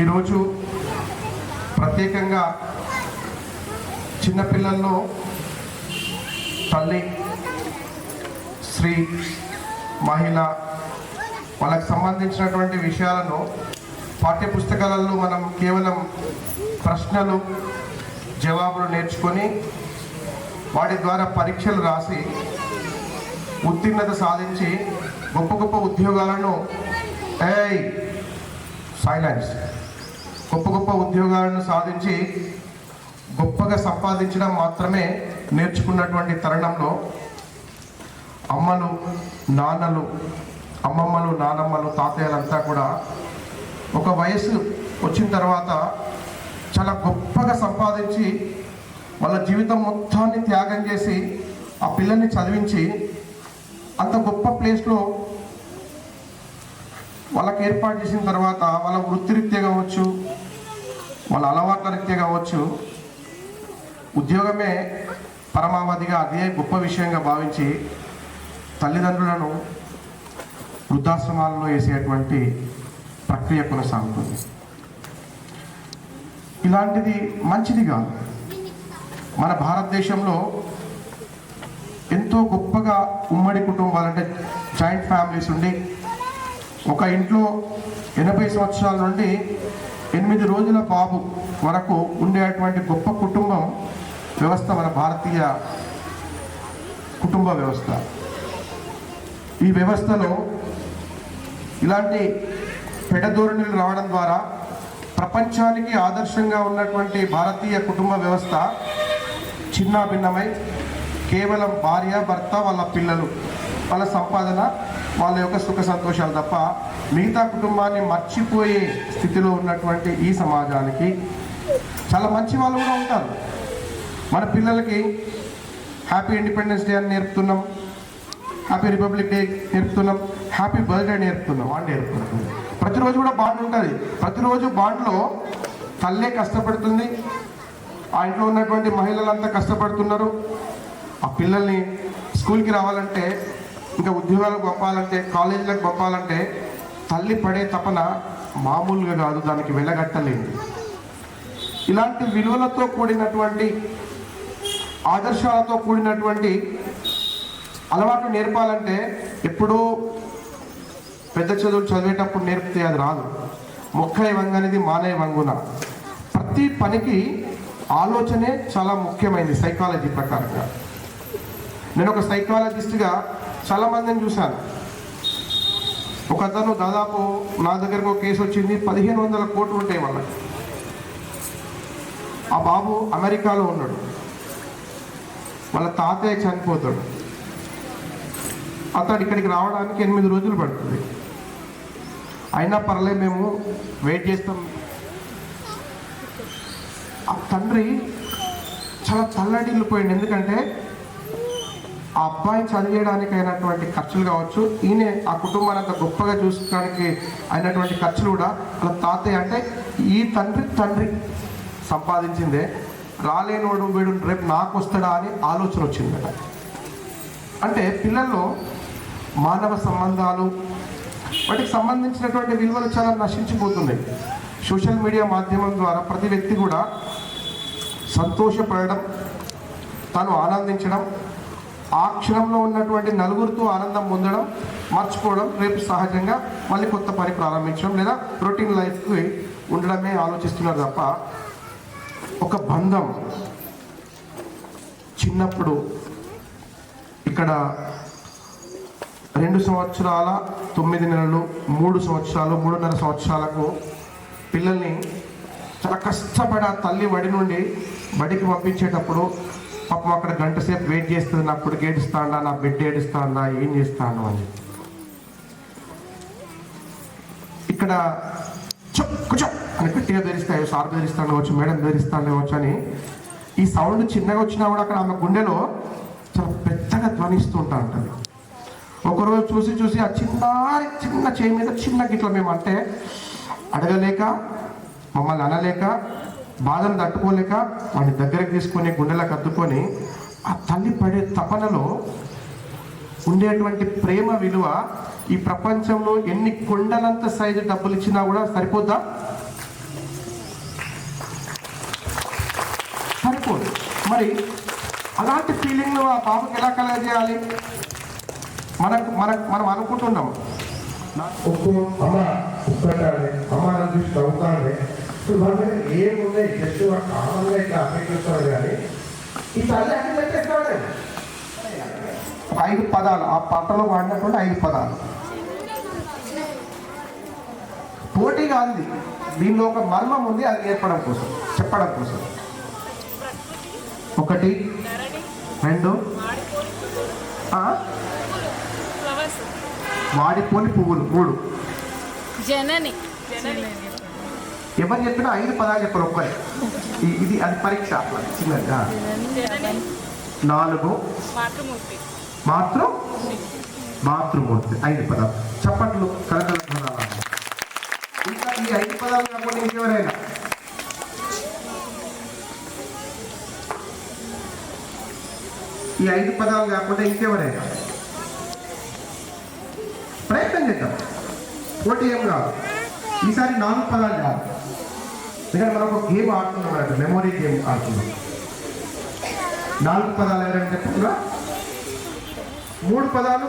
ఈరోజు ప్రత్యేకంగా చిన్నపిల్లల్లో తల్లి, స్త్రీ, మహిళ వాళ్ళకి సంబంధించినటువంటి విషయాలను పాఠ్యపుస్తకాలలో మనం కేవలం ప్రశ్నలు జవాబులు నేర్చుకొని వాటి ద్వారా పరీక్షలు రాసి ఉత్తీర్ణత సాధించి గొప్ప గొప్ప ఉద్యోగాలను గొప్ప గొప్ప ఉద్యోగాలను సాధించి గొప్పగా సంపాదించడం మాత్రమే నేర్చుకున్నటువంటి తరుణంలో అమ్మలు, నాన్నలు, అమ్మమ్మలు, నానమ్మలు, తాతయ్యలంతా కూడా ఒక వయసు వచ్చిన తర్వాత చాలా గొప్పగా సంపాదించి వాళ్ళ జీవితం మొత్తాన్ని త్యాగం చేసి ఆ పిల్లల్ని చదివించి అంత గొప్ప ప్లేస్లో వాళ్ళకి ఏర్పాటు చేసిన తర్వాత వాళ్ళ వృత్తిరీత్యా కావచ్చు, వాళ్ళ అలవాట్ల రీత్యా కావచ్చు, ఉద్యోగమే పరమావధిగా అదే గొప్ప విషయంగా భావించి తల్లిదండ్రులను వృద్ధాశ్రమాలలో వేసేటువంటి ప్రక్రియ కొనసాగుతుంది. ఇలాంటిది మంచిది కాదు. మన భారతదేశంలో ఎంతో గొప్పగా ఉమ్మడి కుటుంబాలంటే జాయింట్ ఫ్యామిలీస్ ఉండి ఒక ఇంట్లో 80 సంవత్సరాల నుండి 8 రోజుల బాబు వరకు ఉండేటువంటి గొప్ప కుటుంబం వ్యవస్థ మన భారతీయ కుటుంబ వ్యవస్థ. ఈ వ్యవస్థలో ఇలాంటి పెడధోరణులు రావడం ద్వారా ప్రపంచానికి ఆదర్శంగా ఉన్నటువంటి భారతీయ కుటుంబ వ్యవస్థ చిన్నాభిన్నమై కేవలం భార్య, భర్త, వాళ్ళ పిల్లలు, వాళ్ళ సంపాదన, వాళ్ళ యొక్క సుఖ సంతోషాలు తప్ప మిగతా కుటుంబాన్ని మర్చిపోయే స్థితిలో ఉన్నటువంటి ఈ సమాజానికి చాలా మంచి వాళ్ళు కూడా ఉంటారు. మన పిల్లలకి హ్యాపీ ఇండిపెండెన్స్ డే అని నేర్పుతున్నాం, హ్యాపీ రిపబ్లిక్ డే నేర్పుతున్నాం, హ్యాపీ బర్త్డే నేర్పుతున్నాం, బాండ్ నేర్పుతున్నాం. ప్రతిరోజు కూడా బాండ్ ఉంటుంది. ప్రతిరోజు బాండ్లో తల్లే కష్టపడుతుంది, ఆ ఇంట్లో ఉన్నటువంటి మహిళలంతా కష్టపడుతున్నారు. ఆ పిల్లల్ని స్కూల్కి రావాలంటే, ఇంకా ఉద్యోగాలకు పంపాలంటే, కాలేజీలకు పంపాలంటే తల్లి పడే తపన మామూలుగా కాదు, దానికి వెలగట్టలేదు. ఇలాంటి విలువలతో కూడినటువంటి, ఆదర్శాలతో కూడినటువంటి అలవాటు నేర్పాలంటే ఎప్పుడూ పెద్ద చదువులు చదివేటప్పుడు నేర్పితే అది రాదు. మొక్కై వంగనిది మానే వంగున. ప్రతి పనికి ఆలోచనే చాలా ముఖ్యమైనది సైకాలజీ ప్రకారంగా. నేను ఒక సైకాలజిస్ట్గా చాలామందిని చూశాను. ఒక అతను దాదాపు నా దగ్గరకు ఒక కేసు వచ్చింది, 1500 కోట్లు ఉంటాయి వాళ్ళకి. ఆ బాబు అమెరికాలో ఉన్నాడు, వాళ్ళ తాతయ్య చనిపోతాడు. అతడు ఇక్కడికి రావడానికి 8 రోజులు పడుతుంది. అయినా పర్లేదు, మేము వెయిట్ చేస్తాం. ఆ తండ్రి చాలా తల్లడిల్లిపోయింది. ఎందుకంటే ఆ అబ్బాయి చదివేయడానికి అయినటువంటి ఖర్చులు కావచ్చు, ఈయన ఆ కుటుంబాన్ని అంత గొప్పగా చూసుకోవడానికి అయినటువంటి ఖర్చులు కూడా వాళ్ళ తాతయ్య, అంటే ఈ తండ్రి సంపాదించిందే. రాలేనోడు వీడు రేపు నాకు వస్తాడా అని ఆలోచన వచ్చిందట. అంటే పిల్లల్లో మానవ సంబంధాలు, వాటికి సంబంధించినటువంటి విలువలు చాలా నశించిపోతున్నాయి. సోషల్ మీడియా మాధ్యమం ద్వారా ప్రతి వ్యక్తి కూడా సంతోషపడడం, తాను ఆనందించడం, ఆ క్షణంలో ఉన్నటువంటి నలుగురితో ఆనందం పొందడం, మర్చిపోవడం, రేపు సహజంగా మళ్ళీ కొత్త పని ప్రారంభించడం లేదా రొటీన్ లైఫ్కి ఉండడమే ఆలోచిస్తున్నారు తప్ప ఒక బంధం చిన్నప్పుడు ఇక్కడ 2 సంవత్సరాల 9 నెలలు, 3 సంవత్సరాలు, 3.5 సంవత్సరాలకు పిల్లల్ని చాలా కష్టపడి ఆ తల్లి బడి నుండి బడికి పంపించేటప్పుడు పాపం అక్కడ గంట సేపు వెయిట్ చేస్తుంది, నా కొడుకు ఏడుస్తాడా, నా బిడ్డ ఏడుస్తాడా, ఏం చేస్తాను అని. ఇక్కడ కూర్చో అని గట్టిగా బెదిరిస్తాయి, సార్ బెదిరిస్తాను కావచ్చు, మేడం బెదిరిస్తాను కావచ్చు అని. ఈ సౌండ్ చిన్నగా వచ్చినా కూడా అక్కడ ఆమె గుండెలో చాలా పెద్దగా ధ్వనిస్తూ ఉంటా ఉంటుంది. ఒకరోజు చూసి ఆ చిన్న చేయి మీద చిన్న గిట్ల మేము అంటే అడగలేక, మమ్మల్ని అనలేక, బాధను తట్టుకోలేక వాడిని దగ్గరకు తీసుకొని గుండెలకు అద్దుకొని ఆ తల్లి పడే తపనలో ఉండేటువంటి ప్రేమ విలువ ఈ ప్రపంచంలో ఎన్ని కొండలంత సైజు డబ్బులు ఇచ్చినా కూడా సరిపోద్దా? సరిపోదు. మరి అలాంటి ఫీలింగ్ ఆ బాబుకి ఎలా కలగజేయాలి? మనం అనుకుంటున్నాం అమ్మ చూసి చదువుతానే ఏముంది జస్ట్ కామన్గా ఇట్లా అపేక్షిస్తాడు. కానీ ఈ తల్లి అన్ని పెట్టేస్తాడు. 5 పదాలు ఆ పాటలో వాడినటువంటి 5 పదాలు పోటీ కాదు, దీనిలో ఒక మర్మం ఉంది, అది నేర్పడం కోసం, చెప్పడం కోసం. 1 2 వాడిపోని పువ్వులు 3 జనని. ఎవరు చెప్పినా 5 పదాలు చెప్పరు ఒక్కరే. ఇది అది పరీక్ష చిన్నది. 4 మాతృమూర్తి 5 పదాలు. చప్పట్లు కలకల పదాలు. ఇంకా ఈ 5 పదాలు కాకుండా ఇంకెవరైనా ఈ 5 పదాలు కాకుండా ఇంకెవరైనా ప్రయత్నం చేద్దాం. పోటీ ఏం కాదు. ఈసారి 4 పదాలు కాదు. ఎందుకంటే మనం ఒక గేమ్ ఆడుతున్నాం అన్నట్టు, మెమొరీ గేమ్ ఆడుతున్నాం. 4 పదాలు ఎవరైనా చెప్తున్నా, 3 పదాలు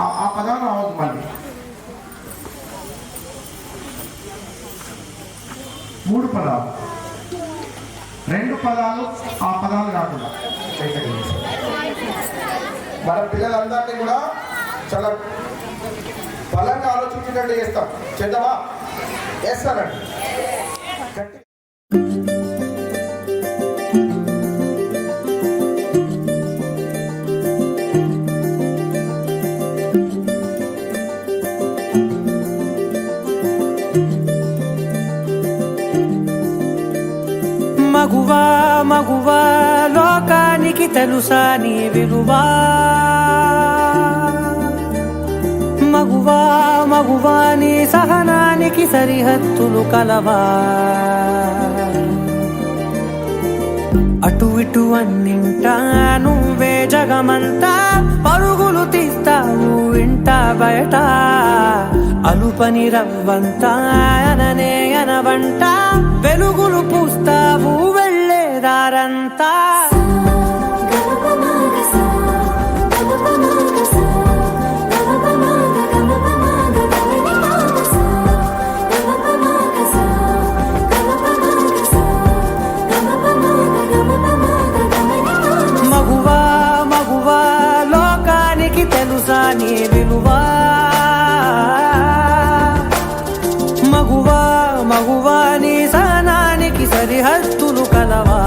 ఆ పదాలు రావద్దు. మళ్ళీ 3 పదాలు, 2 పదాలు ఆ పదాలు కాకుండా. మన పిల్లలందరినీ కూడా చాలా బలంగా ఆలోచించినట్టు చేస్తాం. చేద్దామా? వేస్తానండి. మగువా మగువా లోకానికి తెలుసా నీ విలువా? మగువా మగువా నీ సహనానికి సరిహద్దులు కలవా? అటు ఇటు అన్నింటా నువ్వే జగమంతా, పరుగులు తీస్తావు ఇంట బయట. అలుపని రవ్వంతా అననే అనవంట, వెలుగులు పూస్తావు వెళ్ళేదారంతా. మగువా మగువా లోకానికి తెలుసా నీ విలువా? మగువా మగువా నీ సహనానికి సరిహద్దులు కలవా?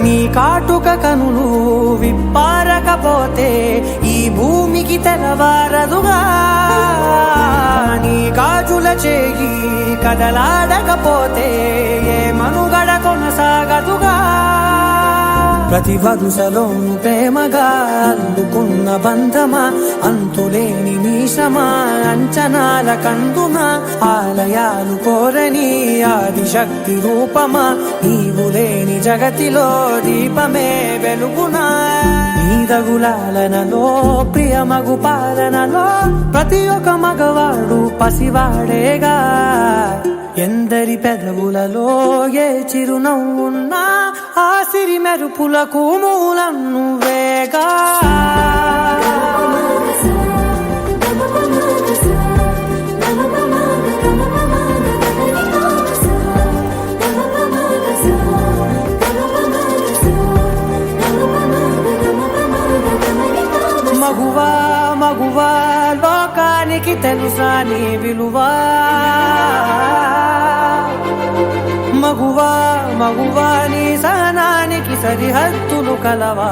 నీ కాటుక కనులు విప్పారకపోతే ఈ భూమికి తెలవారదుగా. నీ గాజుల చేయి కదలాడకపోతే ఏ మనుగడ కొనసాగదుగా. ప్రతి వరుసలోను ప్రేమగా అల్లుకున్న బంధమా, అంతులేని మీషమా, అంచనాల కందుమా, ఆలయాలు కోరని ఆదిశక్తి రూపమా, నీవు లేని జగతిలో దీపమే వెలుగునా. నీదగులాలనలో ప్రియమగు పాలనలో ప్రతి ఒక్క మగవాడు పసివాడేగా. ఎందరి పెదవులలో ఏ చిరునవ్వున్నా ఆ సిరి మెరుపులకు మూలం నువ్వేగా. మగువా మగువా లోకానికి తెలుసా నీ విలువా. మగువా మగువా నీ సహనానికి సరిహద్దులు కలవా.